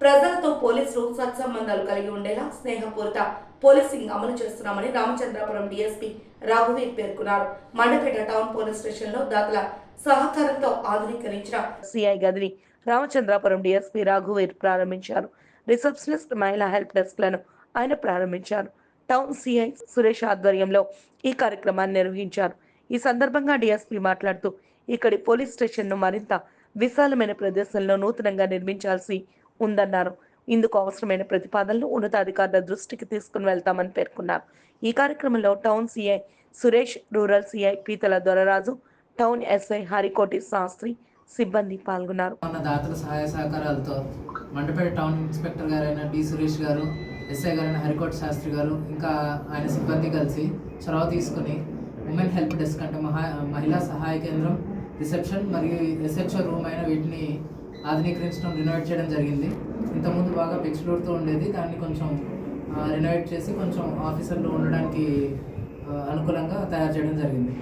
ప్రజలతో పోలీసులు సత్సంబంధాలు కలిగి ఉండేలా స్నేహపూరిత పోలీసింగ్ అమలు చేస్తున్నామని రామచంద్రాపురం డీఎస్పీ రాఘవీర్ పేర్కొన్నారు. మండపేట టౌన్ పోలీస్ స్టేషన్లో దాతల సహకారంతో ఆధునీకరించిన సిఐ గదిని రామచంద్రాపురం డీఎస్పీ రాఘవీర్ ప్రారంభించారు. రిసెప్షనిస్ట్ మహిళా హెల్ప్ డెస్క్లను ఆయన ప్రారంభించారు. టౌన్ సిఐ సురేష్ ఆధ్వర్యంలో ఈ కార్యక్రమాన్ని నిర్వహించారు. ఈ సందర్భంగా డీఎస్పీ మాట్లాడుతూ ఇక్కడి పోలీస్ స్టేషన్ను మరింత విశాలమైన ప్రదేశంలో నూతనంగా నిర్మించాల్సి ఉందన్నారు. ఇందుకు అవసరమైన ప్రతిపాదనలు ఉన్నతాధికారుల దృష్టికి తీసుకుని వెళ్తామని పేర్కొన్నారు. ఈ కార్యక్రమంలో town CI Suresh, rural CI పీతల దొరరాజు, టౌన్ ఎస్ఐ హరికోటి శాస్త్రి, సిబ్బంది పాల్గొన్నారు. మన దాతల సహాయ సహకారాలతో మండపేట టౌన్ ఇన్స్పెక్టర్ గారైన డి సురేష్ గారు, ఎస్ఐ గారైన హరికోటి శాస్త్రి గారు, ఇంకా ఆయన సిబ్బంది కలిసి చొరవ తీసుకుని ఉమెన్ హెల్ప్ డెస్క్ అంటే మహిళా సహాయ కేంద్రం, రిసెప్షన్ మరియు ఎస్హెచ్ఓ రూమ్ అయిన వీటిని ఆధునీకరించడం, రినోవేట్ చేయడం జరిగింది. ఇంతకుముందు బాగా పిచ్చులూరుతూ ఉండేది, దాన్ని కొంచెం రినోవేట్ చేసి కొంచెం ఆఫీసర్లు ఉండడానికి అనుకూలంగా తయారు చేయడం జరిగింది.